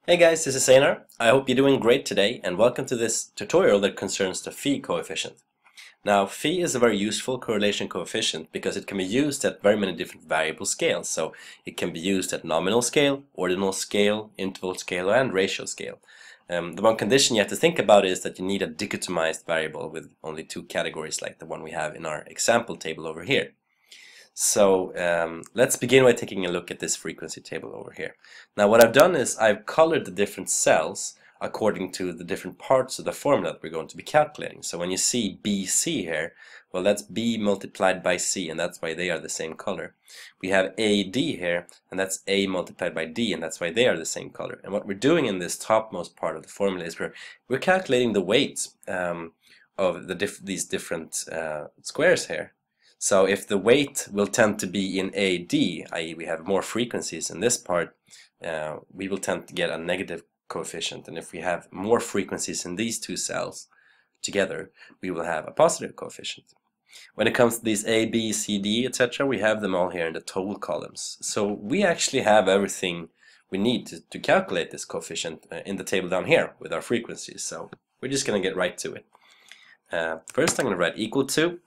Hey guys, this is Einar. I hope you're doing great today and welcome to this tutorial that concerns the phi coefficient. Now, phi is a very useful correlation coefficient because it can be used at very many different variable scales. So it can be used at nominal scale, ordinal scale, interval scale, and ratio scale. The one condition you have to think about is that you need a dichotomized variable with only two categories like the one we have in our example table over here. So let's begin by taking a look at this frequency table over here. Now what I've done is I've colored the different cells according to the different parts of the formula that we're going to be calculating. So when you see BC here, well, that's B multiplied by C, and that's why they are the same color. We have AD here, and that's A multiplied by D, and that's why they are the same color. And what we're doing in this topmost part of the formula is we're calculating the weight of these different squares here. So if the weight will tend to be in AD, i.e. we have more frequencies in this part, we will tend to get a negative coefficient. And if we have more frequencies in these two cells together, we will have a positive coefficient. When it comes to these A, B, C, D, etc., we have them all here in the total columns. So we actually have everything we need to calculate this coefficient in the table down here with our frequencies. So we're just going to get right to it. First I'm going to write equal to,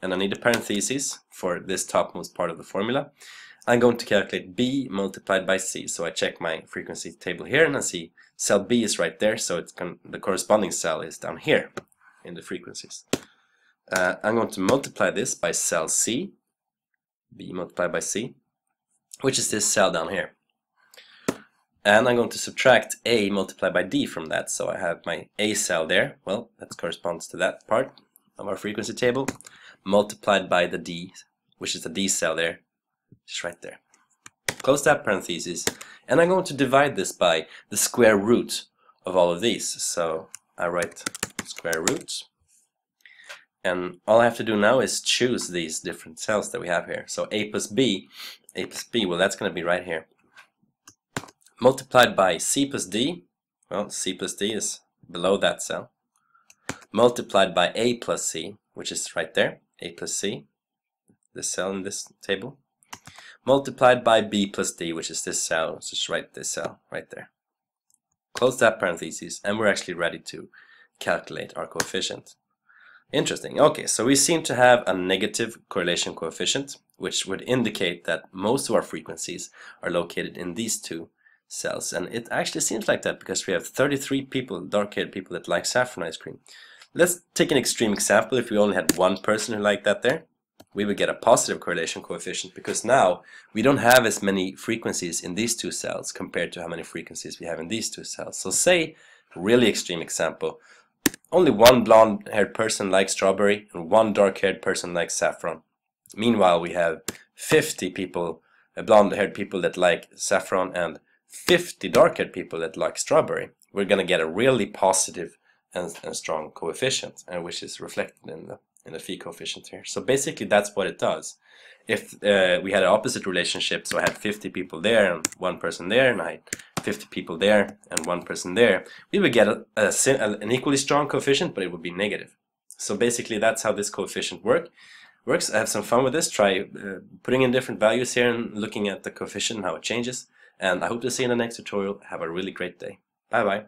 and I need a parenthesis for this topmost part of the formula. I'm going to calculate B multiplied by C. So I check my frequency table here and I see cell B is right there, so the corresponding cell is down here in the frequencies. I'm going to multiply this by cell C, B multiplied by C, which is this cell down here. And I'm going to subtract A multiplied by D from that, so I have my A cell there. Well, that corresponds to that part of our frequency table, multiplied by the D, which is the D cell there, just right there. Close that parenthesis, and I'm going to divide this by the square root of all of these. So I write square root, and all I have to do now is choose these different cells that we have here. So A plus B, well, that's going to be right here. Multiplied by C plus D, well, C plus D is below that cell. Multiplied by A plus C, which is right there, A plus C, this cell in this table, multiplied by B plus D, which is this cell, just right this cell right there. Close that parenthesis, and we're actually ready to calculate our coefficient. Interesting. Okay, so we seem to have a negative correlation coefficient, which would indicate that most of our frequencies are located in these two cells, and it actually seems like that because we have 33 people, dark-haired people, that like saffron ice cream. Let's take an extreme example. If we only had one person who liked that there, we would get a positive correlation coefficient because now we don't have as many frequencies in these two cells compared to how many frequencies we have in these two cells. So say, really extreme example, only one blonde-haired person likes strawberry and one dark-haired person likes saffron. Meanwhile, we have 50 people, blonde-haired people that like saffron and 50 dark-haired people that like strawberry. We're going to get a really positive and strong coefficient, which is reflected in the phi coefficient here. So basically that's what it does. If we had an opposite relationship, so I had 50 people there and one person there, and I had 50 people there and one person there, we would get an equally strong coefficient, but it would be negative. So basically that's how this coefficient works. I have some fun with this. Try putting in different values here and looking at the coefficient and how it changes. And I hope to see you in the next tutorial. Have a really great day. Bye bye.